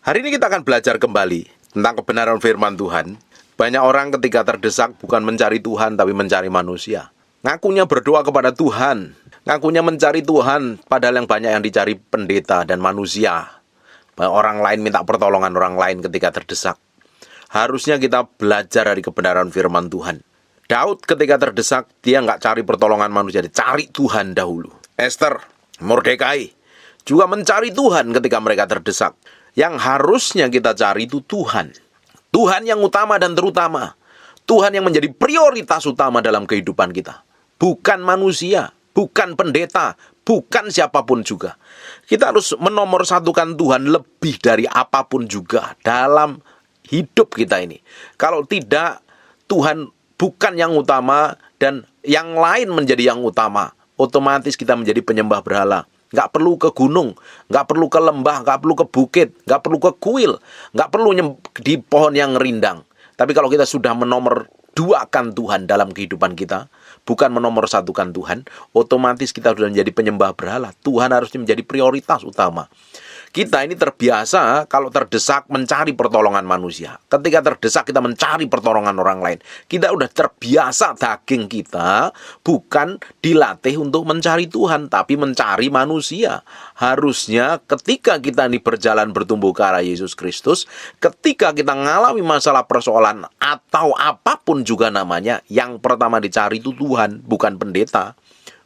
Hari ini kita akan belajar kembali tentang kebenaran firman Tuhan. Banyak orang ketika terdesak bukan mencari Tuhan tapi mencari manusia. Ngakunya berdoa kepada Tuhan, ngakunya mencari Tuhan, padahal yang banyak yang dicari pendeta dan manusia. Orang lain minta pertolongan orang lain ketika terdesak. Harusnya kita belajar dari kebenaran firman Tuhan. Daud ketika terdesak, dia nggak cari pertolongan manusia, dia cari Tuhan dahulu. Esther, Mordekai juga mencari Tuhan ketika mereka terdesak. Yang harusnya kita cari itu Tuhan. Tuhan yang utama dan terutama. Tuhan yang menjadi prioritas utama dalam kehidupan kita. Bukan manusia, bukan pendeta, bukan siapapun juga. Kita harus menomorsatukan Tuhan lebih dari apapun juga dalam hidup kita ini. Kalau tidak, Tuhan bukan yang utama dan yang lain menjadi yang utama. Otomatis kita menjadi penyembah berhala. Nggak perlu ke gunung, nggak perlu ke lembah, nggak perlu ke bukit, nggak perlu ke kuil, nggak perlu di pohon yang rindang. Tapi kalau kita sudah menomorduakan Tuhan dalam kehidupan kita, bukan menomorsatukan Tuhan, otomatis kita sudah menjadi penyembah berhala. Tuhan harusnya menjadi prioritas utama. Kita ini terbiasa kalau terdesak mencari pertolongan manusia. Ketika terdesak kita mencari pertolongan orang lain. Kita udah terbiasa, daging kita bukan dilatih untuk mencari Tuhan, tapi mencari manusia. Harusnya ketika kita ini berjalan bertumbuh ke arah Yesus Kristus, ketika kita mengalami masalah persoalan atau apapun juga namanya, yang pertama dicari itu Tuhan, bukan pendeta,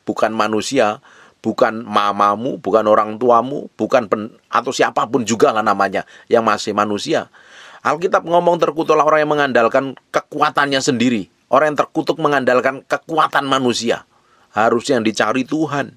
bukan manusia, bukan mamamu, bukan orang tuamu, bukan atau siapapun juga lah namanya yang masih manusia. Alkitab ngomong terkutuklah orang yang mengandalkan kekuatannya sendiri. Orang yang terkutuk mengandalkan kekuatan manusia. Harusnya yang dicari Tuhan.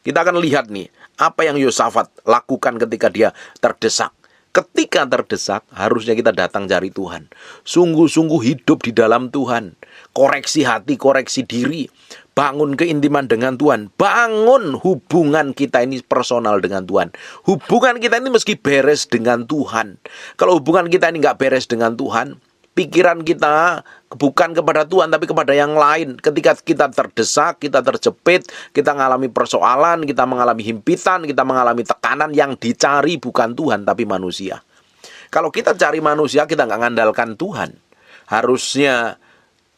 Kita akan lihat nih, apa yang Yosafat lakukan ketika dia terdesak. Ketika terdesak, harusnya kita datang cari Tuhan. Sungguh-sungguh hidup di dalam Tuhan. Koreksi hati, koreksi diri. Bangun keintiman dengan Tuhan. Bangun hubungan kita ini personal dengan Tuhan. Hubungan kita ini mesti beres dengan Tuhan. Kalau hubungan kita ini nggak beres dengan Tuhan, pikiran kita bukan kepada Tuhan tapi kepada yang lain. Ketika kita terdesak, kita terjepit, kita mengalami persoalan, kita mengalami himpitan, kita mengalami tekanan, yang dicari bukan Tuhan tapi manusia. Kalau kita cari manusia, kita nggak mengandalkan Tuhan. Harusnya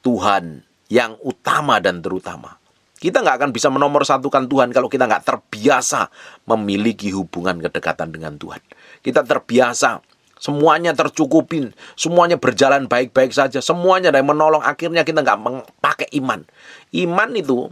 Tuhan yang utama dan terutama. Kita nggak akan bisa menomorsatukan Tuhan kalau kita nggak terbiasa memiliki hubungan kedekatan dengan Tuhan. Kita terbiasa, semuanya tercukupin, semuanya berjalan baik-baik saja, semuanya ada yang menolong, akhirnya kita nggak pakai iman. Iman itu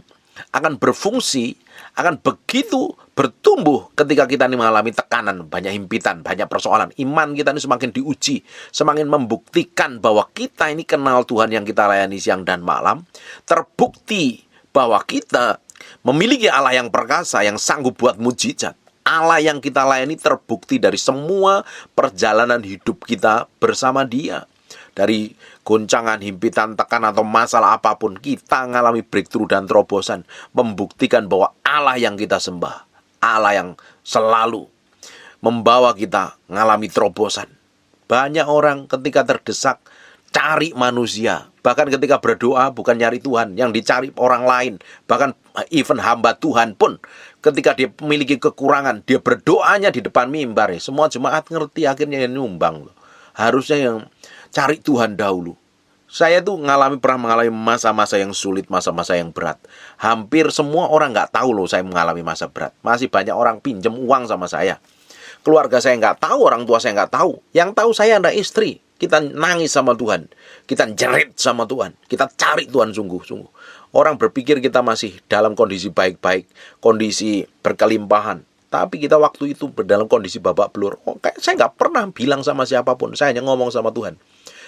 akan berfungsi, akan begitu bertumbuh ketika kita ini mengalami tekanan, banyak himpitan, banyak persoalan. Iman kita ini semakin diuji, semakin membuktikan bahwa kita ini kenal Tuhan yang kita layani siang dan malam. Terbukti bahwa kita memiliki Allah yang perkasa, yang sanggup buat mujizat. Allah yang kita layani terbukti dari semua perjalanan hidup kita bersama Dia. Dari goncangan, himpitan, tekanan, atau masalah apapun, kita mengalami breakthrough dan terobosan. Membuktikan bahwa Allah yang kita sembah, Allah yang selalu membawa kita mengalami terobosan. Banyak orang ketika terdesak, cari manusia. Bahkan ketika berdoa, bukan nyari Tuhan, yang dicari orang lain. Bahkan even hamba Tuhan pun, ketika dia memiliki kekurangan, dia berdoanya di depan mimbar. Semua jemaat ngerti, akhirnya yang nyumbang. Harusnya yang cari Tuhan dahulu. Saya tuh pernah mengalami masa-masa yang sulit, masa-masa yang berat. Hampir semua orang nggak tahu loh saya mengalami masa berat. Masih banyak orang pinjam uang sama saya. Keluarga saya nggak tahu, orang tua saya nggak tahu. Yang tahu saya ada istri. Kita nangis sama Tuhan. Kita jerit sama Tuhan. Kita cari Tuhan sungguh-sungguh. Orang berpikir kita masih dalam kondisi baik-baik, kondisi berkelimpahan. Tapi kita waktu itu dalam kondisi babak belur. Saya nggak pernah bilang sama siapapun. Saya hanya ngomong sama Tuhan.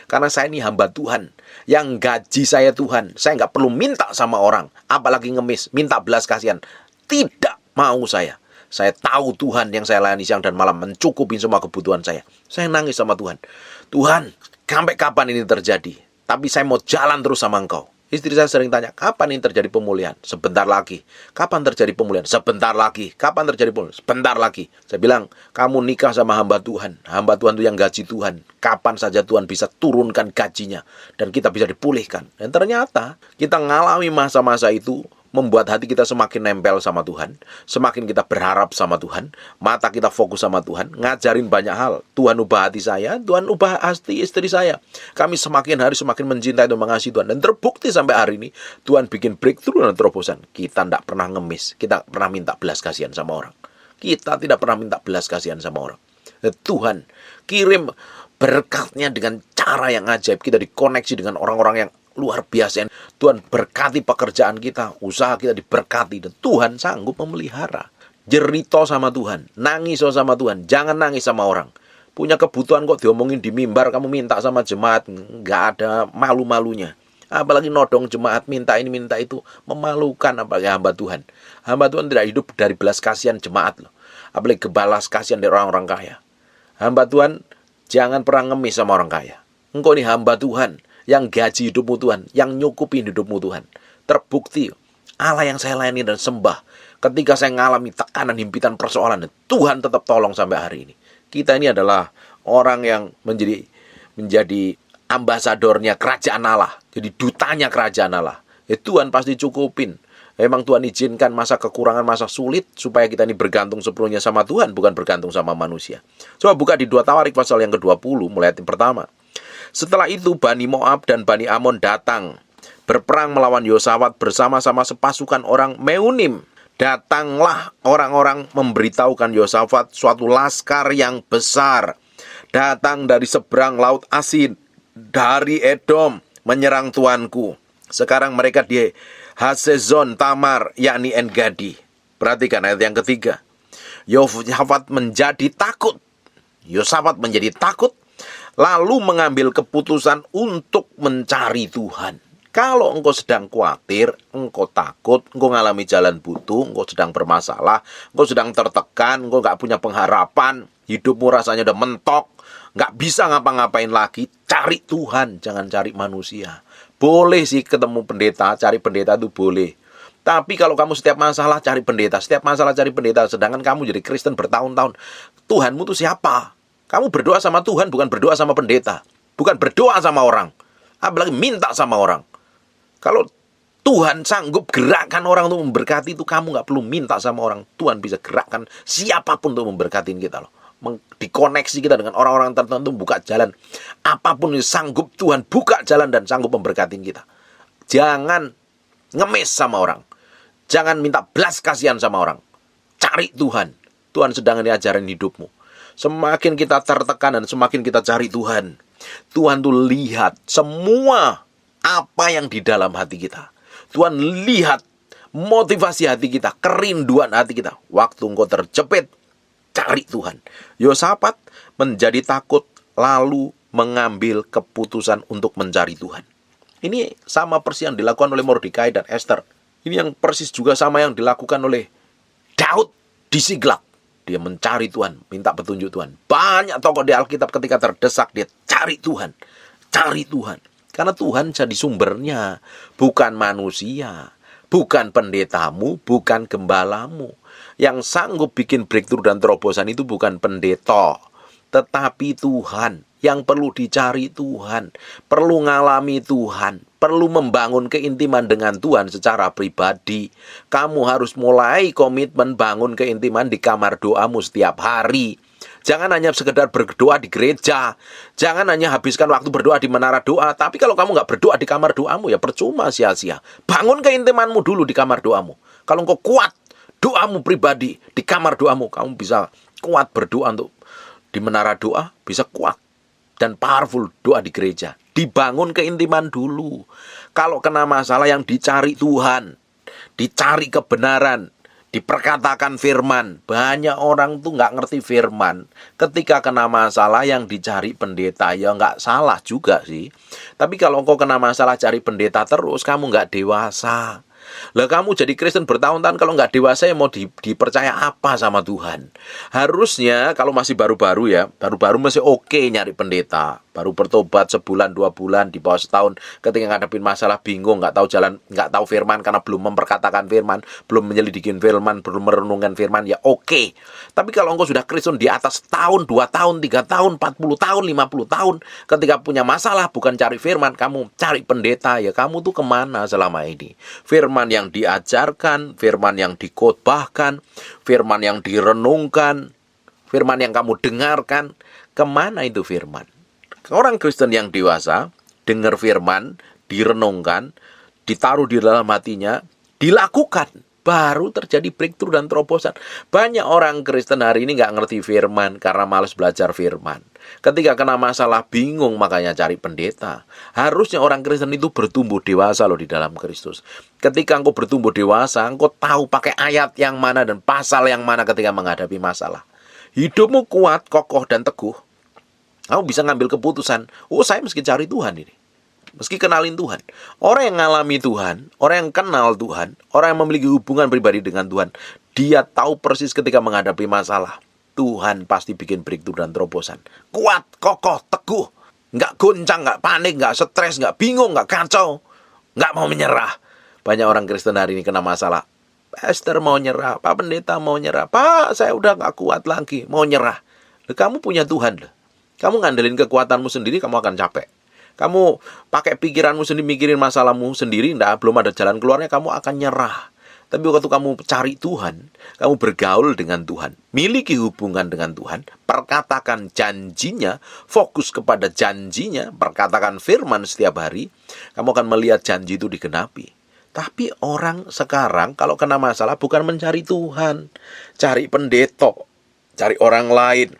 Karena saya ini hamba Tuhan. Yang gaji saya Tuhan. Saya nggak perlu minta sama orang. Apalagi ngemis, minta belas kasihan. Tidak mau saya. Saya tahu Tuhan yang saya layani siang dan malam mencukupi semua kebutuhan saya. Saya nangis sama Tuhan. Tuhan, sampai kapan ini terjadi? Tapi saya mau jalan terus sama Engkau. Istri saya sering tanya, kapan ini terjadi pemulihan? Sebentar lagi. Kapan terjadi pemulihan? Sebentar lagi. Kapan terjadi pemulihan? Sebentar lagi. Saya bilang, kamu nikah sama hamba Tuhan. Hamba Tuhan itu yang gaji Tuhan. Kapan saja Tuhan bisa turunkan gajinya. Dan kita bisa dipulihkan. Dan ternyata kita ngalami masa-masa itu membuat hati kita semakin nempel sama Tuhan, semakin kita berharap sama Tuhan, mata kita fokus sama Tuhan, ngajarin banyak hal. Tuhan ubah hati saya, Tuhan ubah hati istri saya. Kami semakin hari semakin mencintai dan mengasihi Tuhan. Dan terbukti sampai hari ini, Tuhan bikin breakthrough dan terobosan. Kita tidak pernah ngemis, kita pernah minta belas kasihan sama orang. Kita tidak pernah minta belas kasihan sama orang. Dan Tuhan kirim berkatnya dengan cara yang ajaib. Kita dikoneksi dengan orang-orang yang luar biasa. Tuhan berkati pekerjaan kita, usaha kita diberkati, dan Tuhan sanggup memelihara. Jerito sama Tuhan, nangis sama Tuhan, jangan nangis sama orang. Punya kebutuhan kok diomongin di mimbar, kamu minta sama jemaat, nggak ada malu-malunya. Apalagi nodong jemaat, minta ini minta itu, memalukan. Apalagi hamba Tuhan. Hamba Tuhan tidak hidup dari belas kasihan jemaat loh. Apalagi kebalas kasihan dari orang-orang kaya. Hamba Tuhan jangan pernah ngemis sama orang kaya. Engkau ini hamba Tuhan, yang gaji hidupmu Tuhan, yang nyukupin hidupmu Tuhan. Terbukti Allah yang saya layani dan sembah, ketika saya mengalami tekanan, himpitan, persoalan, Tuhan tetap tolong sampai hari ini. Kita ini adalah orang yang menjadi ambasadornya kerajaan Allah, jadi dutanya kerajaan Allah. Tuhan pasti cukupin. Memang Tuhan izinkan masa kekurangan, masa sulit, supaya kita ini bergantung sepenuhnya sama Tuhan, bukan bergantung sama manusia. Coba buka di 2 Tawarik pasal yang ke-20, mulai ayat yang pertama. Setelah itu Bani Moab dan Bani Amon datang berperang melawan Yosafat bersama-sama sepasukan orang Meunim. Datanglah orang-orang memberitahukan Yosafat suatu laskar yang besar datang dari seberang laut Asin, dari Edom, menyerang tuanku. Sekarang mereka di Hasezon Tamar, yakni En-Gadi. Perhatikan ayat yang ketiga. Yosafat menjadi takut. Lalu mengambil keputusan untuk mencari Tuhan. Kalau engkau sedang khawatir, engkau takut, engkau ngalami jalan buntu, engkau sedang bermasalah, engkau sedang tertekan, engkau gak punya pengharapan, hidupmu rasanya udah mentok, gak bisa ngapa-ngapain lagi, cari Tuhan, jangan cari manusia. Boleh sih ketemu pendeta, cari pendeta itu boleh. Tapi kalau kamu setiap masalah cari pendeta, sedangkan kamu jadi Kristen bertahun-tahun, Tuhanmu itu siapa? Kamu berdoa sama Tuhan, bukan berdoa sama pendeta. Bukan berdoa sama orang. Apalagi minta sama orang. Kalau Tuhan sanggup gerakkan orang untuk memberkati itu, kamu gak perlu minta sama orang. Tuhan bisa gerakkan siapapun untuk memberkatin kita loh. Dikoneksi kita dengan orang-orang tertentu, buka jalan. Apapun yang sanggup, Tuhan buka jalan dan sanggup memberkatin kita. Jangan ngemis sama orang. Jangan minta belas kasihan sama orang. Cari Tuhan. Tuhan sedang ngajarin hidupmu. Semakin kita tertekan dan semakin kita cari Tuhan, Tuhan tuh lihat semua apa yang di dalam hati kita. Tuhan lihat motivasi hati kita, kerinduan hati kita. Waktu engkau terjepit, cari Tuhan. Yosafat menjadi takut, lalu mengambil keputusan untuk mencari Tuhan. Ini sama persis yang dilakukan oleh Mordekai dan Esther. Ini yang persis juga sama yang dilakukan oleh Daud di Siklag. Dia mencari Tuhan, minta petunjuk Tuhan. Banyak tokoh di Alkitab ketika terdesak, dia cari Tuhan. Cari Tuhan. Karena Tuhan jadi sumbernya. Bukan manusia. Bukan pendetamu, bukan gembalamu. Yang sanggup bikin breakthrough dan terobosan itu bukan pendeta, tetapi Tuhan. Yang perlu dicari Tuhan, perlu ngalami Tuhan, perlu membangun keintiman dengan Tuhan secara pribadi. Kamu harus mulai komitmen bangun keintiman di kamar doamu setiap hari. Jangan hanya sekedar berdoa di gereja. Jangan hanya habiskan waktu berdoa di menara doa. Tapi kalau kamu nggak berdoa di kamar doamu, ya percuma, sia-sia. Bangun keintimanmu dulu di kamar doamu. Kalau engkau kuat doamu pribadi di kamar doamu, kamu bisa kuat berdoa untuk di menara doa, bisa kuat dan powerful doa di gereja. Dibangun keintiman dulu. Kalau kena masalah yang dicari Tuhan, dicari kebenaran, diperkatakan firman. Banyak orang tuh nggak ngerti firman. Ketika kena masalah yang dicari pendeta, ya nggak salah juga sih. Tapi kalau engkau kena masalah cari pendeta terus, kamu nggak dewasa. Lah kamu jadi Kristen bertahun-tahun, kalau nggak dewasa ya mau dipercaya apa sama Tuhan? Harusnya kalau masih baru-baru ya, baru-baru masih oke nyari pendeta. Baru bertobat sebulan, 2 bulan, di bawah setahun, ketika ngadepin masalah bingung, nggak tahu jalan, nggak tahu firman karena belum memperkatakan firman, belum menyelidikin firman, belum merenungkan firman, ya oke. Tapi kalau engkau sudah Kristen di atas tahun, 2 tahun, 3 tahun, 40 tahun, 50 tahun, ketika punya masalah bukan cari firman, kamu cari pendeta, ya kamu tuh kemana selama ini? Firman firman yang diajarkan, firman yang dikhotbahkan, firman yang direnungkan, firman yang kamu dengarkan. Kemana itu firman? Orang Kristen yang dewasa, dengar firman, direnungkan, ditaruh di dalam hatinya, dilakukan, baru terjadi breakthrough dan terobosan. Banyak orang Kristen hari ini nggak ngerti firman karena malas belajar firman. Ketika kena masalah bingung, makanya cari pendeta. Harusnya orang Kristen itu bertumbuh dewasa loh di dalam Kristus. Ketika engkau bertumbuh dewasa, engkau tahu pakai ayat yang mana dan pasal yang mana ketika menghadapi masalah. Hidupmu kuat, kokoh, dan teguh. Kamu bisa ngambil keputusan, saya mesti cari Tuhan ini. Meski kenalin Tuhan. Orang yang ngalami Tuhan, orang yang kenal Tuhan, orang yang memiliki hubungan pribadi dengan Tuhan, dia tahu persis ketika menghadapi masalah. Tuhan pasti bikin breakthrough dan terobosan. Kuat, kokoh, teguh. Nggak goncang, nggak panik, nggak stres, nggak bingung, nggak kacau. Nggak mau menyerah. Banyak orang Kristen hari ini kena masalah. Pastor mau nyerah, Pak Pendeta mau nyerah. Pak, saya udah nggak kuat lagi, mau nyerah. Kamu punya Tuhan loh. Kamu ngandelin kekuatanmu sendiri, kamu akan capek. Kamu pakai pikiranmu sendiri, mikirin masalahmu sendiri, belum ada jalan keluarnya, kamu akan nyerah. Tapi waktu kamu cari Tuhan, kamu bergaul dengan Tuhan, miliki hubungan dengan Tuhan, perkatakan janjinya, fokus kepada janjinya, perkatakan firman setiap hari, kamu akan melihat janji itu digenapi. Tapi orang sekarang kalau kena masalah bukan mencari Tuhan, cari pendeta, cari orang lain.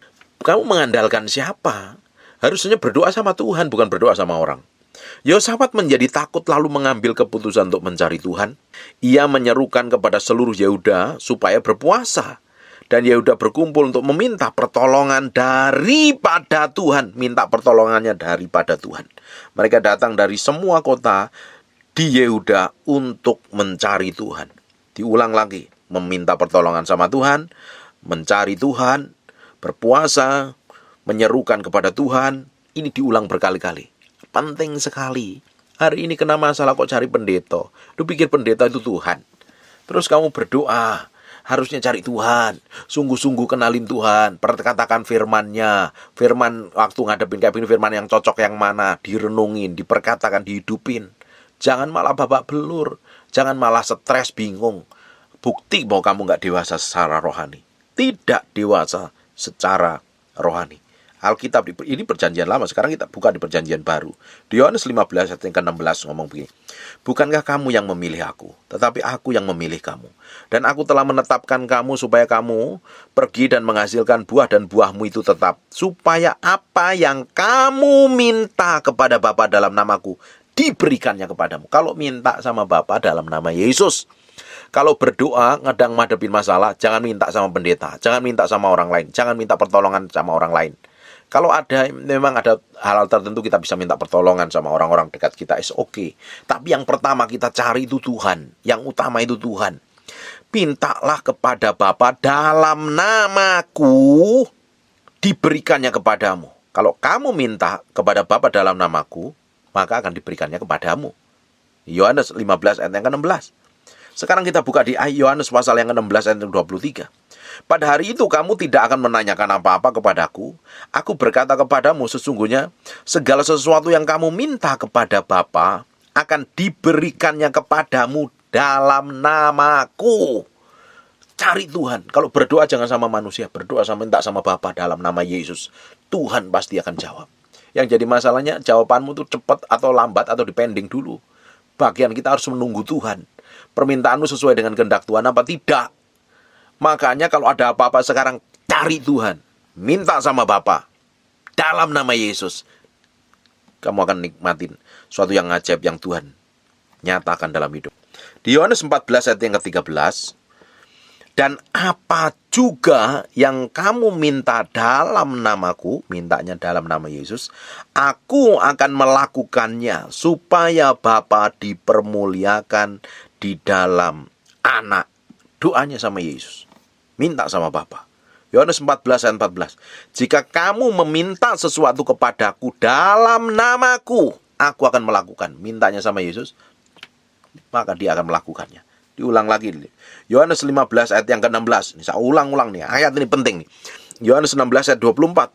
Kamu mengandalkan siapa? Harusnya berdoa sama Tuhan, bukan berdoa sama orang. Yosafat menjadi takut lalu mengambil keputusan untuk mencari Tuhan. Ia menyerukan kepada seluruh Yehuda supaya berpuasa. Dan Yehuda berkumpul untuk meminta pertolongan daripada Tuhan. Minta pertolongannya daripada Tuhan. Mereka datang dari semua kota di Yehuda untuk mencari Tuhan. Diulang lagi, meminta pertolongan sama Tuhan, mencari Tuhan, berpuasa, menyerukan kepada Tuhan. Ini diulang berkali-kali. Penting sekali. Hari ini kena masalah kok cari pendeta. Lu pikir pendeta itu Tuhan. Terus kamu berdoa, harusnya cari Tuhan. Sungguh-sungguh kenalin Tuhan. Perkatakan firman-Nya. Firman waktu ngadepin kayak begini, firman yang cocok yang mana. Direnungin, diperkatakan, dihidupin. Jangan malah babak belur. Jangan malah stres, bingung. Bukti bahwa kamu gak dewasa secara rohani. Tidak dewasa secara rohani. Alkitab ini perjanjian lama, sekarang kita buka di perjanjian baru. Di Yohanes 15 ayat yang ke-16 ngomong begini. Bukankah kamu yang memilih aku, tetapi aku yang memilih kamu. Dan aku telah menetapkan kamu supaya kamu pergi dan menghasilkan buah, dan buahmu itu tetap. Supaya apa yang kamu minta kepada Bapa dalam namaku, diberikannya kepadamu. Kalau minta sama Bapa dalam nama Yesus. Kalau berdoa, ngedang madepin masalah, jangan minta sama pendeta, jangan minta sama orang lain, jangan minta pertolongan sama orang lain. Kalau memang ada hal-hal tertentu kita bisa minta pertolongan sama orang-orang dekat kita, is okay. Tapi yang pertama kita cari itu Tuhan. Yang utama itu Tuhan. Mintalah kepada Bapa dalam namaku, diberikannya kepadamu. Kalau kamu minta kepada Bapa dalam namaku, maka akan diberikannya kepadamu. Yohanes 15 ayat yang ke-16. Sekarang kita buka di Yohanes pasal yang ke-16 ayat yang ke-23. Pada hari itu kamu tidak akan menanyakan apa-apa kepadaku. Aku berkata kepadamu, sesungguhnya segala sesuatu yang kamu minta kepada Bapa akan diberikannya kepadamu dalam namaku. Cari Tuhan. Kalau berdoa jangan sama manusia, berdoa minta sama Bapa dalam nama Yesus. Tuhan pasti akan jawab. Yang jadi masalahnya jawabanmu itu cepat atau lambat atau dipending dulu. Bagian kita harus menunggu Tuhan. Permintaanmu sesuai dengan kehendak Tuhan apa tidak? Makanya kalau ada apa-apa sekarang, cari Tuhan. Minta sama Bapa dalam nama Yesus. Kamu akan nikmatin suatu yang ajaib yang Tuhan nyatakan dalam hidup. Di Yohanes 14 ayat yang ke-13. Dan apa juga yang kamu minta dalam namaku, mintanya dalam nama Yesus, aku akan melakukannya supaya Bapa dipermuliakan di dalam anak. Doanya sama Yesus. Minta sama Bapa. Yohanes 14 ayat 14. Jika kamu meminta sesuatu kepadaku dalam namaku, aku akan melakukan. Mintanya sama Yesus, maka dia akan melakukannya. Diulang lagi. Yohanes 15 ayat yang ke-16. Ini saya ulang-ulang nih. Ayat ini penting nih. Yohanes 16 ayat 24.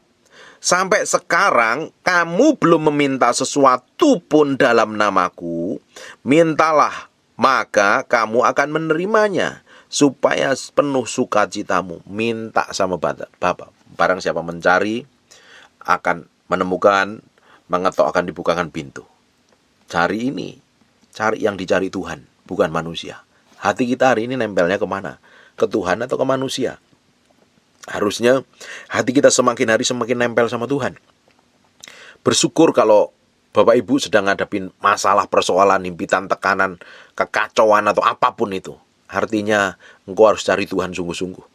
Sampai sekarang kamu belum meminta sesuatu pun dalam namaku. Mintalah maka kamu akan menerimanya, supaya penuh sukacitamu. Minta sama Bapa. Barang siapa mencari, akan menemukan, mengetok akan dibukakan pintu. Cari ini, cari yang dicari Tuhan, bukan manusia. Hati kita hari ini nempelnya kemana? Ke Tuhan atau ke manusia? Harusnya hati kita semakin hari semakin nempel sama Tuhan. Bersyukur kalau Bapak Ibu sedang ngadepin masalah, persoalan, himpitan, tekanan, kekacauan atau apapun itu. Artinya engkau harus cari Tuhan sungguh-sungguh.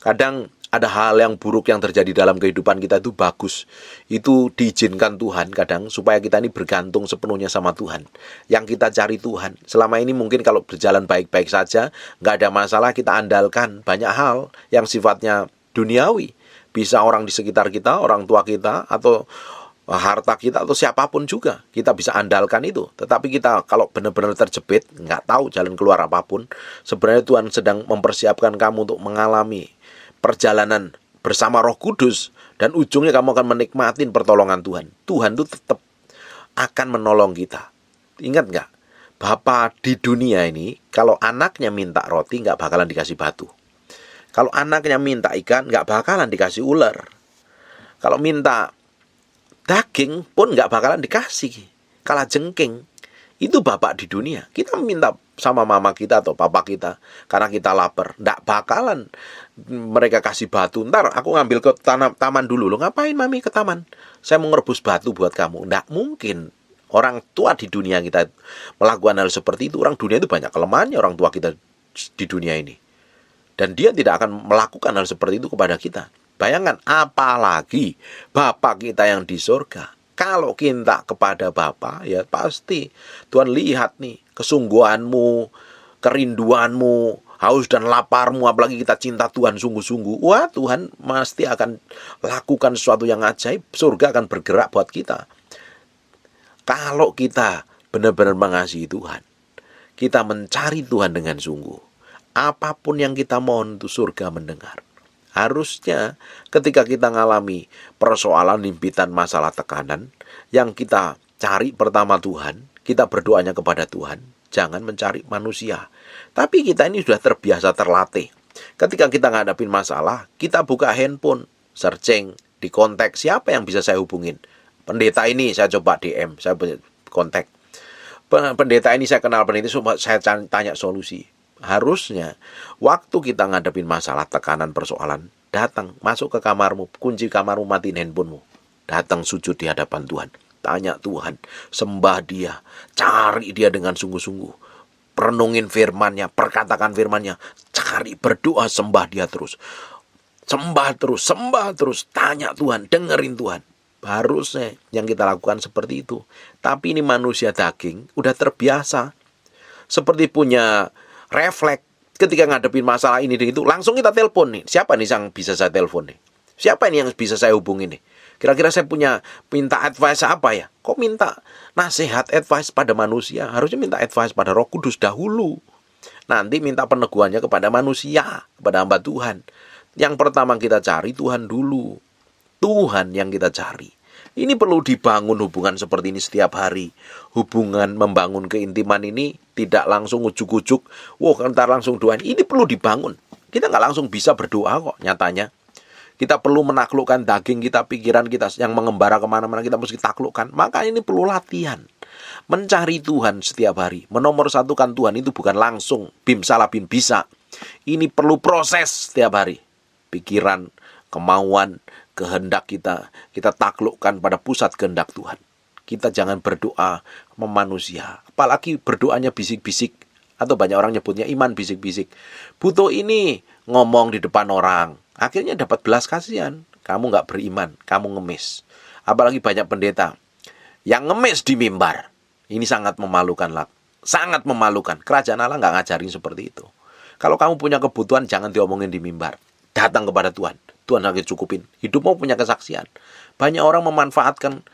Kadang ada hal yang buruk yang terjadi dalam kehidupan kita itu bagus. Itu diizinkan Tuhan kadang supaya kita ini bergantung sepenuhnya sama Tuhan. Yang kita cari Tuhan. Selama ini mungkin kalau berjalan baik-baik saja, nggak ada masalah, kita andalkan banyak hal yang sifatnya duniawi. Bisa orang di sekitar kita, orang tua kita, atau harta kita, atau siapapun juga. Kita bisa andalkan itu. Tetapi kita kalau benar-benar terjepit, nggak tahu jalan keluar apapun, sebenarnya Tuhan sedang mempersiapkan kamu untuk mengalami perjalanan bersama Roh Kudus. Dan ujungnya kamu akan menikmati pertolongan Tuhan. Tuhan itu tetap akan menolong kita. Ingat nggak? Bapa di dunia ini, kalau anaknya minta roti, nggak bakalan dikasih batu. Kalau anaknya minta ikan, nggak bakalan dikasih ular. Kalau minta daging pun nggak bakalan dikasih. Kalah jengking. Itu Bapak di dunia. Kita minta sama mama kita atau papa kita karena kita lapar, nggak bakalan mereka kasih batu. Ntar aku ngambil ke taman dulu. Lo ngapain mami ke taman? Saya mau ngerebus batu buat kamu. Nggak mungkin. Orang tua di dunia kita melakukan hal seperti itu. Orang dunia itu banyak kelemahannya orang tua kita di dunia ini. Dan dia tidak akan melakukan hal seperti itu kepada kita. Bayangkan, apalagi Bapa kita yang di surga. Kalau kita kepada Bapa, ya pasti Tuhan lihat nih kesungguhanmu, kerinduanmu, haus dan laparmu. Apalagi kita cinta Tuhan sungguh-sungguh. Wah, Tuhan pasti akan lakukan sesuatu yang ajaib. Surga akan bergerak buat kita. Kalau kita benar-benar mengasihi Tuhan, kita mencari Tuhan dengan sungguh, apapun yang kita mohon itu surga mendengar. Harusnya ketika kita mengalami persoalan, himpitan, masalah, tekanan, yang kita cari pertama Tuhan, kita berdoanya kepada Tuhan, jangan mencari manusia. Tapi kita ini sudah terbiasa, terlatih. Ketika kita ngadapin masalah, kita buka handphone, searching, di kontak, siapa yang bisa saya hubungin? Pendeta ini saya coba DM, saya kontak. Pendeta ini saya kenal, pendeta ini saya tanya solusi. Harusnya waktu kita ngadepin masalah, tekanan, persoalan, datang, masuk ke kamarmu, kunci kamarmu, matiin handphonemu, datang sujud di hadapan Tuhan, tanya Tuhan, sembah Dia, cari Dia dengan sungguh-sungguh, renungin firman-Nya, perkatakan firman-Nya, cari, berdoa, sembah Dia terus, sembah terus, tanya Tuhan, dengerin Tuhan. Harusnya yang kita lakukan seperti itu. Tapi ini manusia daging udah terbiasa, seperti punya refleks, ketika ngadepin masalah ini dan itu, langsung kita telepon nih. Siapa nih yang bisa saya telepon nih? Siapa ini yang bisa saya hubungi nih? Kira-kira saya minta advice apa ya? Kok minta nasihat, advice pada manusia? Harusnya minta advice pada Roh Kudus dahulu. Nanti minta peneguhannya kepada manusia, kepada hamba Tuhan. Yang pertama kita cari Tuhan dulu. Tuhan yang kita cari. Ini perlu dibangun hubungan seperti ini setiap hari. Hubungan membangun keintiman ini tidak langsung ujuk-ujuk, wah ntar langsung doain. Ini perlu dibangun. Kita nggak langsung bisa berdoa kok nyatanya. Kita perlu menaklukkan daging kita, pikiran kita yang mengembara kemana-mana, kita mesti taklukkan. Maka ini perlu latihan. Mencari Tuhan setiap hari. Menomorsatukan Tuhan itu bukan langsung bim salah bim bisa. Ini perlu proses setiap hari. Pikiran, kemauan, kehendak kita taklukkan pada pusat kehendak Tuhan. Kita jangan berdoa memanusia, apalagi berdoanya bisik-bisik, atau banyak orang nyebutnya iman bisik-bisik. Butuh ini ngomong di depan orang, akhirnya dapat belas kasihan. Kamu nggak beriman, kamu ngemis. Apalagi banyak pendeta yang ngemis di mimbar. Ini sangat memalukan lah, sangat memalukan. Kerajaan Allah nggak ngajarin seperti itu. Kalau kamu punya kebutuhan, jangan diomongin di mimbar. Datang kepada Tuhan. Tuhan akan cukupin. Hidupmu punya kesaksian. Banyak orang memanfaatkan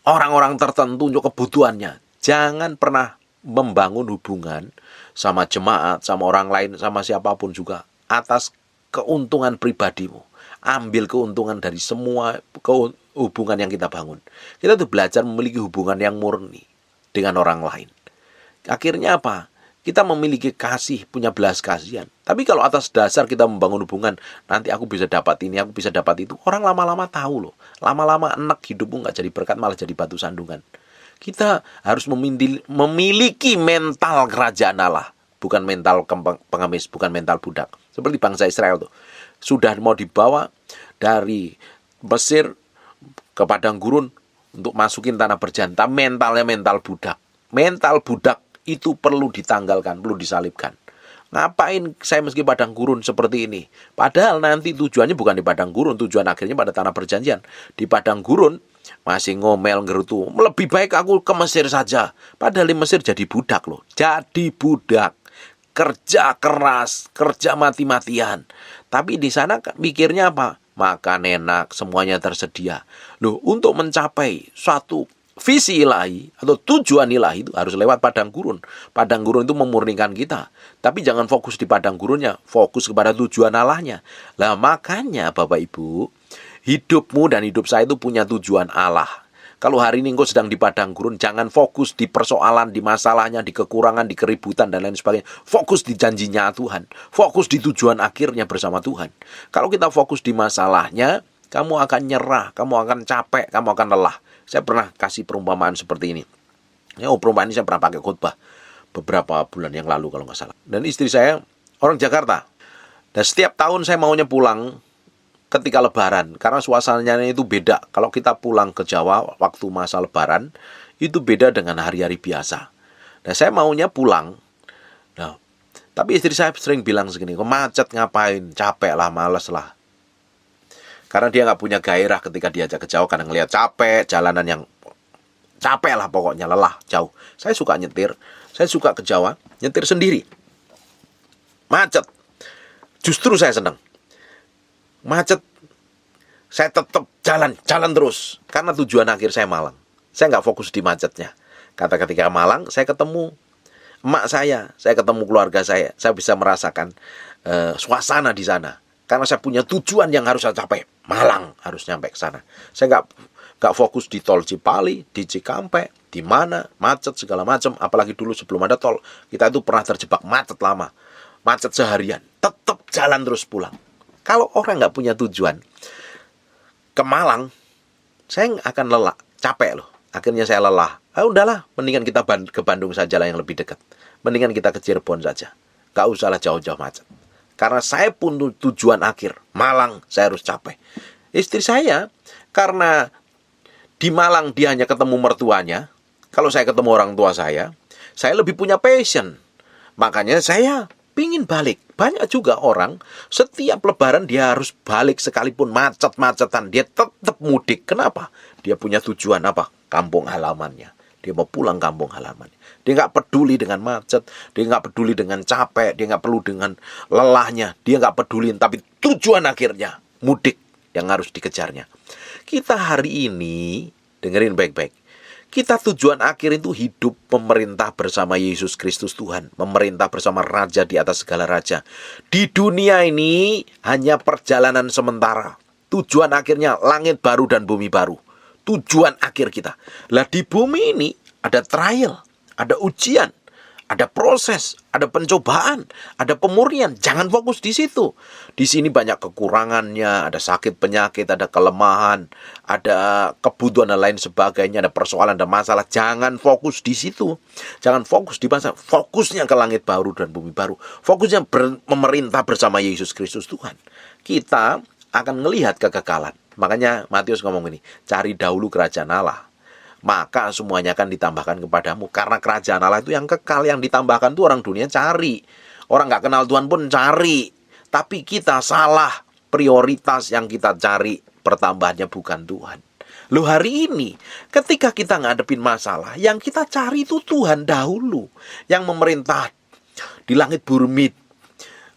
orang-orang tertentu untuk kebutuhannya. Jangan pernah membangun hubungan sama jemaat, sama orang lain, sama siapapun juga atas keuntungan pribadimu. Ambil keuntungan dari semua hubungan yang kita bangun. Kita tuh belajar memiliki hubungan yang murni dengan orang lain. Akhirnya apa? Kita memiliki kasih, punya belas kasihan. Tapi kalau atas dasar kita membangun hubungan, nanti aku bisa dapat ini, aku bisa dapat itu. Orang lama-lama tahu loh. Lama-lama enak, hidupmu nggak jadi berkat, malah jadi batu sandungan. Kita harus memiliki mental kerajaan Allah. Bukan mental pengemis, bukan mental budak. Seperti bangsa Israel tuh. Sudah mau dibawa dari Mesir ke padang gurun untuk masukin tanah berjanji. Mentalnya mental budak. Mental budak itu perlu ditanggalkan, perlu disalibkan. Ngapain saya meski padang gurun seperti ini? Padahal nanti tujuannya bukan di padang gurun, tujuan akhirnya pada tanah perjanjian. Di padang gurun masih ngomel ngerutu, lebih baik aku ke Mesir saja. Padahal di Mesir jadi budak loh, jadi budak. Kerja keras, kerja mati-matian. Tapi di sana mikirnya apa? Makan enak, semuanya tersedia. Loh, untuk mencapai suatu visi ilahi atau tujuan ilahi itu harus lewat padang gurun. Padang gurun itu memurnikan kita. Tapi jangan fokus di padang gurunnya, fokus kepada tujuan Allahnya. Lah makanya Bapak Ibu, hidupmu dan hidup saya itu punya tujuan Allah. Kalau hari ini engkau sedang di padang gurun, jangan fokus di persoalan, di masalahnya, di kekurangan, di keributan, dan lain sebagainya. Fokus di janjinya Tuhan. Fokus di tujuan akhirnya bersama Tuhan. Kalau kita fokus di masalahnya, kamu akan nyerah, kamu akan capek, kamu akan lelah. Saya pernah kasih perumpamaan seperti ini. Perumpamaan ini saya pernah pakai khotbah beberapa bulan yang lalu kalau nggak salah. Dan istri saya orang Jakarta. Dan setiap tahun saya maunya pulang ketika Lebaran, karena suasananya itu beda. Kalau kita pulang ke Jawa waktu masa Lebaran, itu beda dengan hari-hari biasa. Nah, saya maunya pulang. Nah, tapi istri saya sering bilang segini, kok macet ngapain, capek lah, males lah. Karena dia nggak punya gairah ketika diajak ke Jawa, karena ngelihat capek, jalanan yang capek lah pokoknya, lelah, jauh. Saya suka nyetir, saya suka ke Jawa, nyetir sendiri. Macet, justru saya senang. Macet, saya tetap jalan terus. Karena tujuan akhir saya Malang. Saya nggak fokus di macetnya. Kata ketika Malang, saya ketemu emak saya ketemu keluarga saya bisa merasakan suasana di sana. Karena saya punya tujuan yang harus saya capai. Malang harus nyampe ke sana. Saya nggak fokus di tol Cipali, di Cikampek, di mana macet segala macam. Apalagi dulu sebelum ada tol, kita itu pernah terjebak macet lama, macet seharian. Tetap jalan terus pulang. Kalau orang nggak punya tujuan ke Malang, saya akan lelah, capek loh. Akhirnya saya lelah. Udahlah, mendingan kita ke Bandung saja lah yang lebih dekat. Mendingan kita ke Cirebon saja. Nggak usahlah jauh-jauh macet. Karena saya pun tujuan akhir Malang, saya harus capai. Istri saya, karena di Malang dia hanya ketemu mertuanya. Kalau saya ketemu orang tua saya lebih punya passion. Makanya saya pingin balik. Banyak juga orang setiap Lebaran dia harus balik sekalipun macet-macetan. Dia tetap mudik. Kenapa? Dia punya tujuan apa? Kampung halamannya. Dia mau pulang kampung halamannya. Dia nggak peduli dengan macet. Dia nggak peduli dengan capek. Dia nggak peduli dengan lelahnya. Dia nggak peduli. Tapi tujuan akhirnya mudik yang harus dikejarnya. Kita hari ini, dengerin baik-baik. Kita tujuan akhir itu hidup pemerintah bersama Yesus Kristus Tuhan. Memerintah bersama Raja di atas segala raja. Di dunia ini hanya perjalanan sementara. Tujuan akhirnya langit baru dan bumi baru. Tujuan akhir kita. Lah di bumi ini ada trial, ada ujian, ada proses, ada pencobaan, ada pemurnian. Jangan fokus di situ. Di sini banyak kekurangannya, ada sakit penyakit, ada kelemahan, ada kebutuhan dan lain sebagainya, ada persoalan dan masalah. Jangan fokus di situ. Jangan fokus di masalah. Fokusnya ke langit baru dan bumi baru. Fokusnya memerintah bersama Yesus Kristus Tuhan. Kita akan melihat kekekalan. Makanya Matius ngomong ini, cari dahulu kerajaan Allah, maka semuanya akan ditambahkan kepadamu. Karena kerajaan Allah itu yang kekal, yang ditambahkan itu orang dunia cari. Orang gak kenal Tuhan pun cari. Tapi kita salah. Prioritas yang kita cari pertambahannya bukan Tuhan. Loh, hari ini ketika kita ngadepin masalah, yang kita cari itu Tuhan dahulu. Yang memerintah di langit bumi,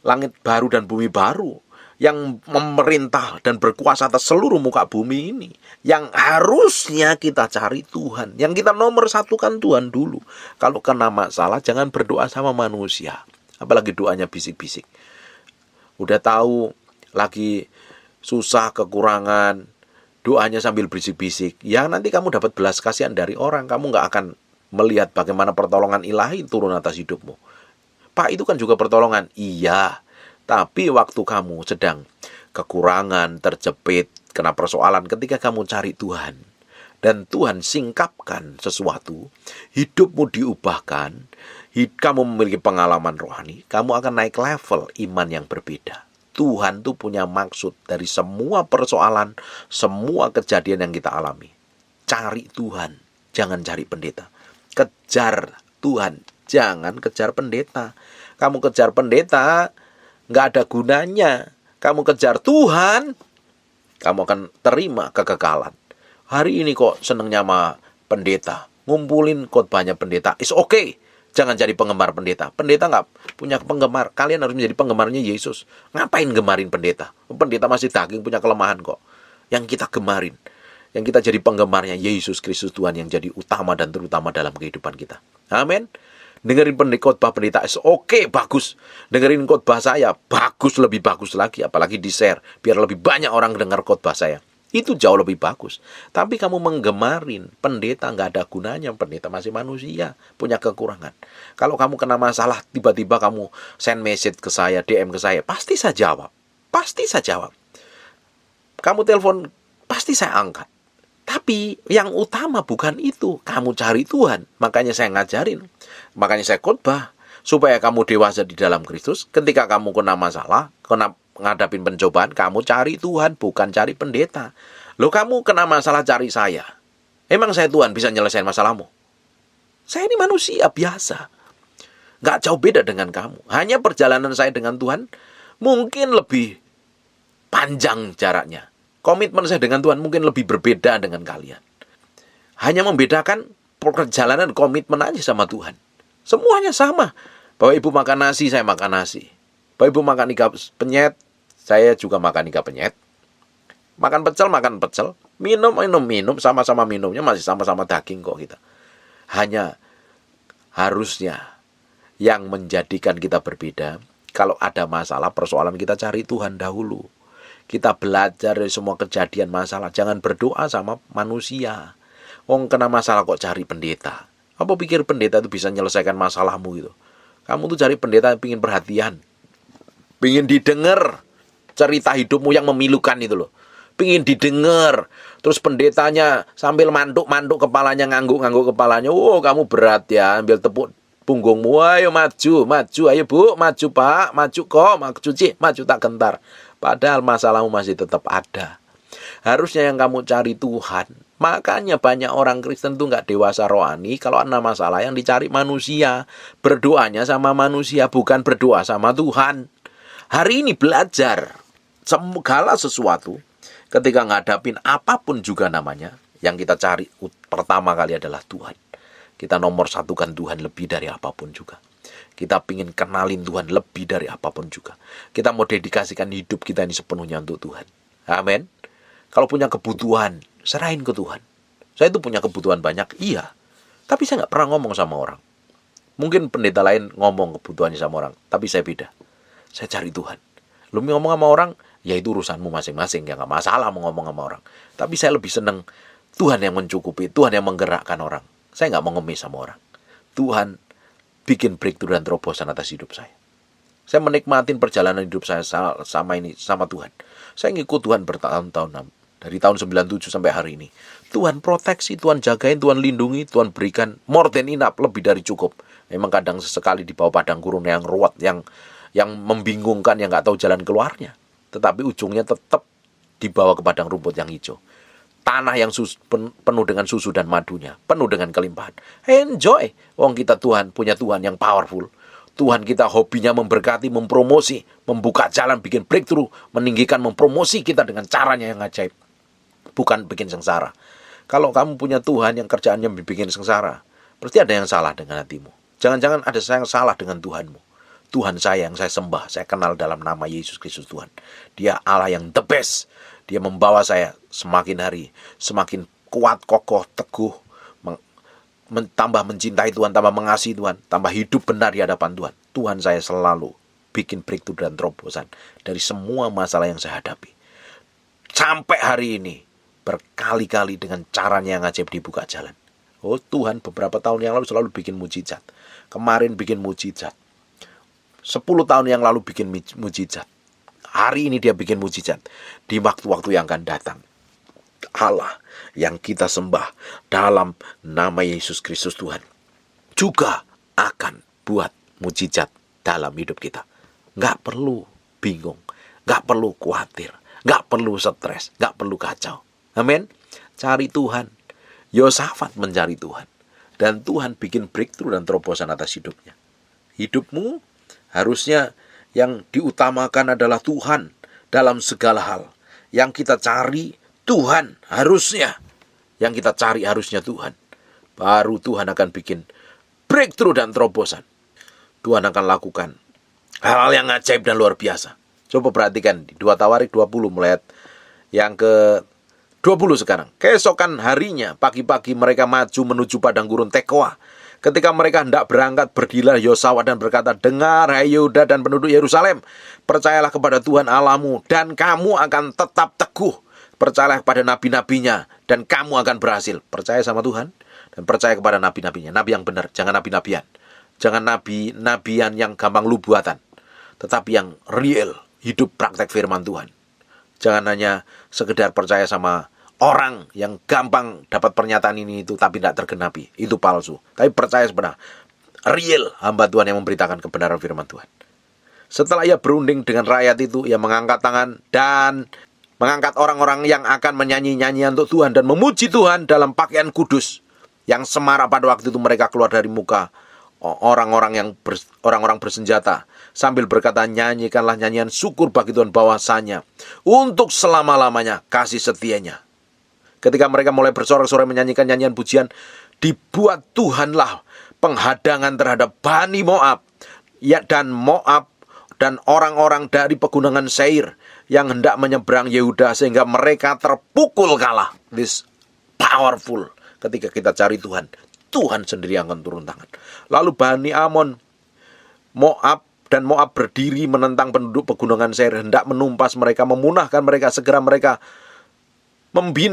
langit baru dan bumi baru. Yang memerintah dan berkuasa atas seluruh muka bumi ini. Yang harusnya kita cari Tuhan. Yang kita nomor satukan Tuhan dulu. Kalau kena masalah jangan berdoa sama manusia. Apalagi doanya bisik-bisik. Udah tahu lagi susah, kekurangan, doanya sambil bisik-bisik. Ya nanti kamu dapat belas kasihan dari orang. Kamu gak akan melihat bagaimana pertolongan ilahi turun atas hidupmu. Pak, itu kan juga pertolongan. Iya, tapi waktu kamu sedang kekurangan, terjepit, kena persoalan, ketika kamu cari Tuhan, dan Tuhan singkapkan sesuatu, hidupmu diubahkan, kamu memiliki pengalaman rohani, kamu akan naik level iman yang berbeda. Tuhan tuh punya maksud dari semua persoalan, semua kejadian yang kita alami. Cari Tuhan, jangan cari pendeta. Kejar Tuhan, jangan kejar pendeta. Kamu kejar pendeta, nggak ada gunanya. Kamu kejar Tuhan, kamu akan terima kekekalan. Hari ini kok senengnya sama pendeta, ngumpulin khotbahnya pendeta, is okay. Jangan jadi penggemar pendeta. Pendeta nggak punya penggemar. Kalian harus menjadi penggemarnya Yesus. Ngapain gemarin pendeta? Pendeta masih daging, punya kelemahan kok. Yang kita gemarin, yang kita jadi penggemarnya Yesus Kristus Tuhan yang jadi utama dan terutama dalam kehidupan kita. Amin. Dengerin khotbah pendeta, oke, bagus. Dengerin khotbah saya, bagus, lebih bagus lagi. Apalagi di-share, biar lebih banyak orang dengar khotbah saya. Itu jauh lebih bagus. Tapi kamu menggemarin pendeta, nggak ada gunanya. Pendeta masih manusia, punya kekurangan. Kalau kamu kena masalah, tiba-tiba kamu send message ke saya, DM ke saya, pasti saya jawab. Pasti saya jawab. Kamu telepon, pasti saya angkat. Tapi yang utama bukan itu. Kamu cari Tuhan. Makanya saya ngajarin. Makanya saya khotbah. Supaya kamu dewasa di dalam Kristus. Ketika kamu kena masalah, kena ngadapin pencobaan, kamu cari Tuhan, bukan cari pendeta. Loh, kamu kena masalah cari saya. Emang saya Tuhan bisa nyelesain masalahmu? Saya ini manusia biasa. Nggak jauh beda dengan kamu. Hanya perjalanan saya dengan Tuhan mungkin lebih panjang jaraknya. Komitmen saya dengan Tuhan mungkin lebih berbeda dengan kalian. Hanya membedakan perjalanan komitmen aja sama Tuhan. Semuanya sama. Bapak Ibu makan nasi, saya makan nasi. Bapak Ibu makan iga penyet, saya juga makan iga penyet. Makan pecel, minum, sama-sama minumnya masih sama-sama daging kok kita. Hanya harusnya yang menjadikan kita berbeda, kalau ada masalah, persoalan, kita cari Tuhan dahulu. Kita belajar dari semua kejadian masalah. Jangan berdoa sama manusia. Wong kena masalah kok cari pendeta. Apa pikir pendeta itu bisa menyelesaikan masalahmu gitu? Kamu tuh cari pendeta yang pingin perhatian, pingin didengar cerita hidupmu yang memilukan itu loh. Pingin didengar. Terus pendetanya sambil manduk kepalanya, ngangguk kepalanya. Oh, kamu berat ya. Ambil tepuk punggungmu. Ayo maju. Ayo Bu, maju Pak. Maju kok, maju Ci. Maju tak gentar. Padahal masalahmu masih tetap ada. Harusnya yang kamu cari Tuhan. Makanya banyak orang Kristen tuh nggak dewasa rohani. Kalau ada masalah yang dicari manusia. Berdoanya sama manusia, bukan berdoa sama Tuhan. Hari ini belajar segala sesuatu. Ketika ngadapin apapun juga namanya, yang kita cari pertama kali adalah Tuhan. Kita nomor satukan Tuhan lebih dari apapun juga. Kita pingin kenalin Tuhan lebih dari apapun juga. Kita mau dedikasikan hidup kita ini sepenuhnya untuk Tuhan. Amin. Kalau punya kebutuhan, serahin ke Tuhan. Saya itu punya kebutuhan banyak, iya. Tapi saya nggak pernah ngomong sama orang. Mungkin pendeta lain ngomong kebutuhannya sama orang, tapi saya beda. Saya cari Tuhan. Lu ngomong sama orang, ya itu urusanmu masing-masing, ya nggak masalah mau ngomong sama orang. Tapi saya lebih senang Tuhan yang mencukupi, Tuhan yang menggerakkan orang. Saya nggak mau ngemis sama orang. Tuhan bikin breakthrough dan terobosan atas hidup saya. Saya menikmatin perjalanan hidup saya sama Tuhan. Saya ngikut Tuhan bertahun-tahun, dari tahun 97 sampai hari ini. Tuhan proteksi, Tuhan jagain, Tuhan lindungi, Tuhan berikan more than enough, lebih dari cukup. Memang kadang sesekali di bawah padang gurun yang ruwet, yang membingungkan, yang nggak tahu jalan keluarnya. Tetapi ujungnya tetap dibawa ke padang rumput yang hijau. Tanah yang penuh dengan susu dan madunya, penuh dengan kelimpahan. Enjoy. Wong kita punya Tuhan yang powerful. Tuhan kita hobinya memberkati, mempromosi, membuka jalan, bikin breakthrough, meninggikan, mempromosi kita dengan caranya yang ajaib. Bukan bikin sengsara. Kalau kamu punya Tuhan yang kerjaannya bikin sengsara, berarti ada yang salah dengan hatimu. Jangan-jangan ada yang salah dengan Tuhanmu. Tuhan saya yang saya sembah, saya kenal dalam nama Yesus Kristus Tuhan. Dia Allah yang the best. Dia membawa saya semakin hari, semakin kuat, kokoh, teguh, tambah mencintai Tuhan, tambah mengasihi Tuhan, tambah hidup benar di hadapan Tuhan. Tuhan saya selalu bikin breakthrough dan terobosan dari semua masalah yang saya hadapi. Sampai hari ini, berkali-kali dengan caranya yang ajaib dibuka jalan. Oh, Tuhan beberapa tahun yang lalu selalu bikin mujizat. Kemarin bikin mujizat. 10 tahun yang lalu bikin mujizat. Hari ini dia bikin mujizat. Di waktu-waktu yang akan datang, Allah yang kita sembah dalam nama Yesus Kristus Tuhan juga akan buat mujizat dalam hidup kita. Nggak perlu bingung, nggak perlu khawatir, nggak perlu stres, nggak perlu kacau. Amin. Cari Tuhan. Yosafat mencari Tuhan, dan Tuhan bikin breakthrough dan terobosan atas hidupnya. Hidupmu harusnya yang diutamakan adalah Tuhan dalam segala hal. Yang kita cari Tuhan harusnya. Yang kita cari harusnya Tuhan. Baru Tuhan akan bikin breakthrough dan terobosan. Tuhan akan lakukan hal-hal yang ajaib dan luar biasa. Coba perhatikan di 2 Tawarik 20 mulai yang ke 20 sekarang. Keesokan harinya, pagi-pagi mereka maju menuju padang gurun Tekoa. Ketika mereka hendak berangkat, berdirilah Yosafat dan berkata, dengar hai Yehuda dan penduduk Yerusalem, percayalah kepada Tuhan Allahmu, dan kamu akan tetap teguh. Percayalah kepada nabi-nabinya, dan kamu akan berhasil. Percaya sama Tuhan, dan percaya kepada nabi-nabinya. Nabi yang benar, jangan nabi-nabian. Jangan nabi-nabian yang gampang lu buatan, tetapi yang real, hidup praktek firman Tuhan. Jangan hanya sekedar percaya sama orang yang gampang dapat pernyataan ini itu tapi tidak tergenapi. Itu palsu. Tapi percaya sebenarnya real hamba Tuhan yang memberitakan kebenaran firman Tuhan. Setelah ia berunding dengan rakyat itu, ia mengangkat tangan dan mengangkat orang-orang yang akan menyanyi nyanyian untuk Tuhan dan memuji Tuhan dalam pakaian kudus yang semarak pada waktu itu. Mereka keluar dari muka orang-orang bersenjata sambil berkata, nyanyikanlah nyanyian syukur bagi Tuhan bahwasanya untuk selama-lamanya kasih setianya. Ketika mereka mulai bersorak-sorai menyanyikan nyanyian pujian, dibuat Tuhanlah penghadangan terhadap Bani Moab, dan Moab dan orang-orang dari pegunungan Seir yang hendak menyeberang Yehuda, sehingga mereka terpukul kalah. This powerful. Ketika kita cari Tuhan, Tuhan sendiri akan turun tangan. Lalu Bani Amon, Moab berdiri menentang penduduk pegunungan Seir, hendak menumpas mereka, memunahkan mereka. Segera mereka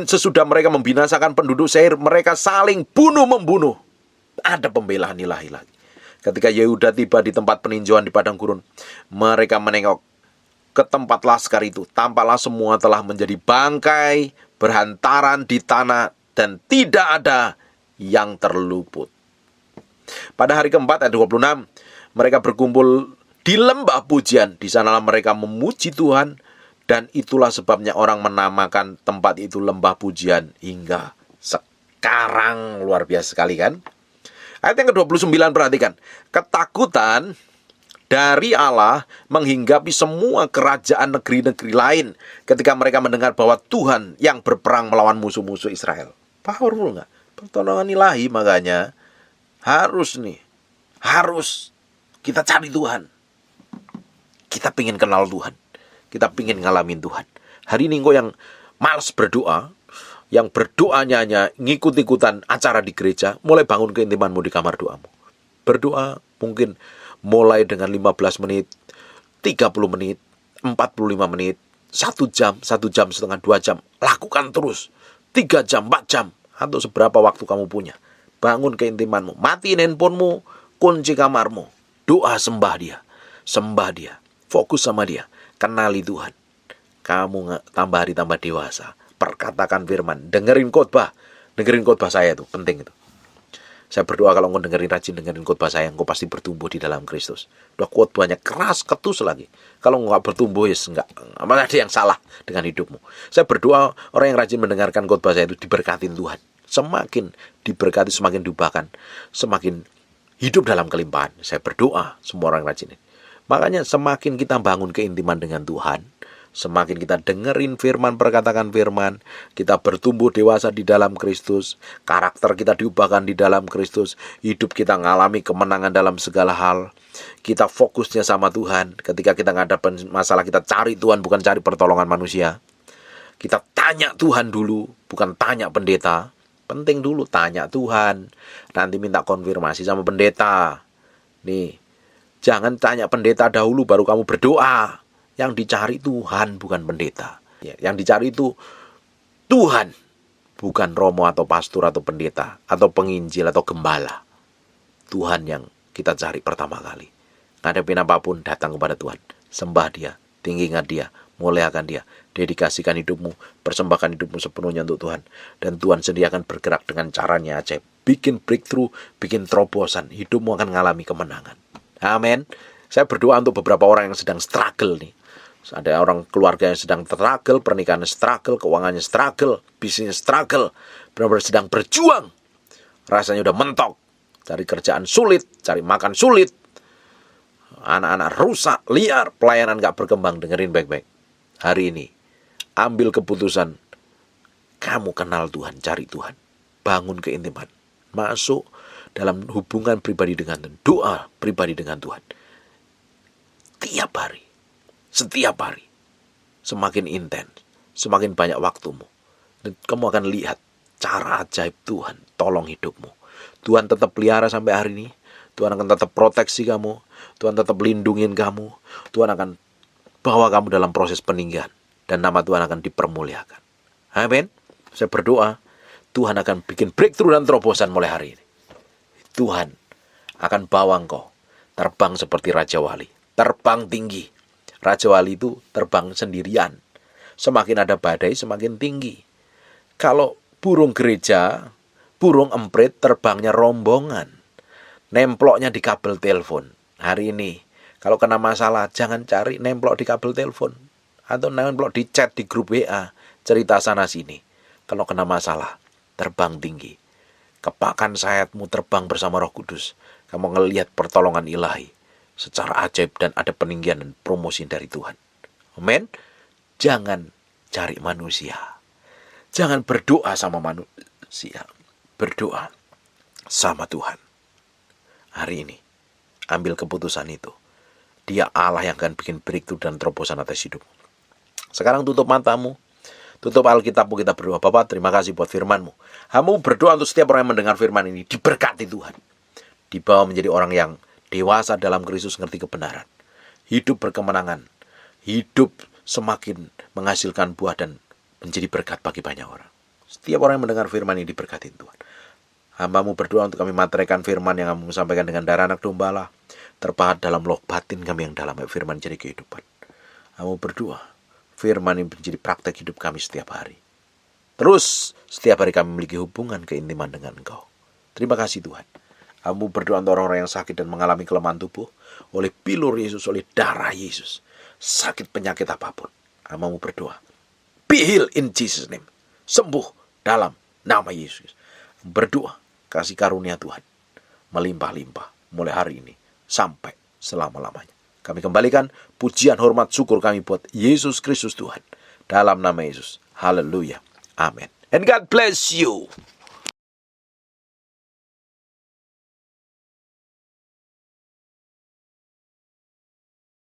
sesudah mereka membinasakan penduduk Seir, mereka saling bunuh-membunuh. Ada pembelaan ilahi lagi. Ketika Yehuda tiba di tempat peninjauan di padang gurun, mereka menengok ke tempat laskar itu. Tampaklah semua telah menjadi bangkai, berhantaran di tanah, dan tidak ada yang terluput. Pada hari keempat ayat 26, mereka berkumpul di lembah pujian. Di sanalah mereka memuji Tuhan, dan itulah sebabnya orang menamakan tempat itu lembah pujian hingga sekarang. Luar biasa sekali kan? Ayat yang ke-29 perhatikan. Ketakutan dari Allah menghinggapi semua kerajaan negeri-negeri lain ketika mereka mendengar bahwa Tuhan yang berperang melawan musuh-musuh Israel. Powerful nggak? Pertolongan ilahi. Makanya harus kita cari Tuhan. Kita pengen kenal Tuhan. Kita pengen ngalamin Tuhan. Hari ini engkau yang malas berdoa, yang berdoanya hanya ngikut-ikutan acara di gereja, mulai bangun keintimanmu di kamar doamu. Berdoa mungkin mulai dengan 15 menit, 30 menit, 45 menit, 1 jam, 1 jam setengah, 2 jam. Lakukan terus. 3 jam, 4 jam, atau seberapa waktu kamu punya. Bangun keintimanmu, matiin handphonemu, kunci kamarmu. Doa, sembah dia, fokus sama dia. Kenali Tuhan. Kamu tambah hari tambah dewasa. Perkatakan firman. Dengerin khotbah saya itu. Penting itu. Saya berdoa kalau engkau dengerin khotbah saya, engkau pasti bertumbuh di dalam Kristus. Doa khotbahnya keras, ketus lagi. Kalau engkau gak bertumbuh, enggak. Malah ada yang salah dengan hidupmu. Saya berdoa orang yang rajin mendengarkan khotbah saya itu diberkatin Tuhan. Semakin diberkati, semakin diubahkan, semakin hidup dalam kelimpahan. Saya berdoa semua orang rajin. Makanya semakin kita bangun keintiman dengan Tuhan, semakin kita dengerin firman, perkatakan firman, kita bertumbuh dewasa di dalam Kristus, karakter kita diubahkan di dalam Kristus, hidup kita mengalami kemenangan dalam segala hal, kita fokusnya sama Tuhan. Ketika kita ngadapin masalah, kita cari Tuhan, bukan cari pertolongan manusia. Kita tanya Tuhan dulu, bukan tanya pendeta. Penting dulu tanya Tuhan, nanti minta konfirmasi sama pendeta. Nih, jangan tanya pendeta dahulu baru kamu berdoa. Yang dicari Tuhan, bukan pendeta. Yang dicari itu Tuhan, Bukan romo atau pastor atau pendeta atau penginjil atau gembala. Tuhan yang kita cari pertama kali. Ngadepin apapun, datang kepada Tuhan. Sembah Dia, tinggikan Dia, muliakan Dia. Dedikasikan hidupmu, persembahkan hidupmu sepenuhnya untuk Tuhan. Dan Tuhan sendiri akan bergerak dengan caranya ajaib. Bikin breakthrough, bikin terobosan. Hidupmu akan mengalami kemenangan. Amin. Saya berdoa untuk beberapa orang yang sedang struggle nih. Ada orang keluarga yang sedang struggle, pernikahannya struggle, keuangannya struggle, bisnisnya struggle, benar-benar sedang berjuang. Rasanya udah mentok, cari kerjaan sulit, cari makan sulit, anak-anak rusak, liar, pelayanan gak berkembang. Dengerin baik-baik. Hari ini, ambil keputusan, kamu kenal Tuhan, cari Tuhan, bangun keintiman, masuk dalam hubungan pribadi dengan Tuhan, doa pribadi dengan Tuhan. Tiap hari. Setiap hari, semakin intens, semakin banyak waktumu. Dan kamu akan lihat cara ajaib Tuhan tolong hidupmu. Tuhan tetap pelihara sampai hari ini. Tuhan akan tetap proteksi kamu. Tuhan tetap lindungin kamu. Tuhan akan bawa kamu dalam proses peninggian. Dan nama Tuhan akan dipermuliakan. Amin. Saya berdoa, Tuhan akan bikin breakthrough dan terobosan mulai hari ini. Tuhan akan bawa engkau terbang seperti Raja Wali. Terbang tinggi. Raja Wali itu terbang sendirian. Semakin ada badai, semakin tinggi. Kalau burung gereja, burung emprit terbangnya rombongan. Nemploknya di kabel telepon. Hari ini, kalau kena masalah, jangan cari nemplok di kabel telepon. Atau nemplok di chat di grup WA. Cerita sana sini. Kalau kena masalah, terbang tinggi. Kepakan sayapmu terbang bersama Roh Kudus. Kamu ngelihat pertolongan ilahi secara ajaib dan ada peninggian dan promosi dari Tuhan. Amin. Jangan cari manusia. Jangan berdoa sama manusia. Berdoa sama Tuhan. Hari ini, ambil keputusan itu. Dia Allah yang akan bikin breakthrough dan terobosan atas hidupmu. Sekarang tutup matamu. Tutup Alkitabmu, kita berdoa. Bapak, terima kasih buat firman-Mu. Kamu berdoa untuk setiap orang yang mendengar firman ini. Diberkati Tuhan. Dibawa menjadi orang yang dewasa dalam Kristus, ngerti kebenaran. Hidup berkemenangan. Hidup semakin menghasilkan buah dan menjadi berkat bagi banyak orang. Setiap orang yang mendengar firman ini diberkati Tuhan. Hamba-Mu berdoa untuk kami materaikan firman yang kamu sampaikan dengan darah anak domba Allah. Terpahat dalam loh batin kami yang dalam firman jadi kehidupan. Kamu berdoa. Firman ini menjadi praktek hidup kami setiap hari. Terus setiap hari kami memiliki hubungan keintiman dengan Engkau. Terima kasih Tuhan. Kamu berdoa untuk orang-orang yang sakit dan mengalami kelemahan tubuh. Oleh pilur Yesus, oleh darah Yesus. Sakit penyakit apapun. Kamu berdoa. Be healed in Jesus' name. Sembuh dalam nama Yesus. Berdoa. Kasih karunia Tuhan. Melimpah-limpah. Mulai hari ini. Sampai selama-lamanya. Kami kembalikan pujian, hormat, syukur kami buat Yesus Kristus Tuhan. Dalam nama Yesus. Haleluya. Amin. And God bless you.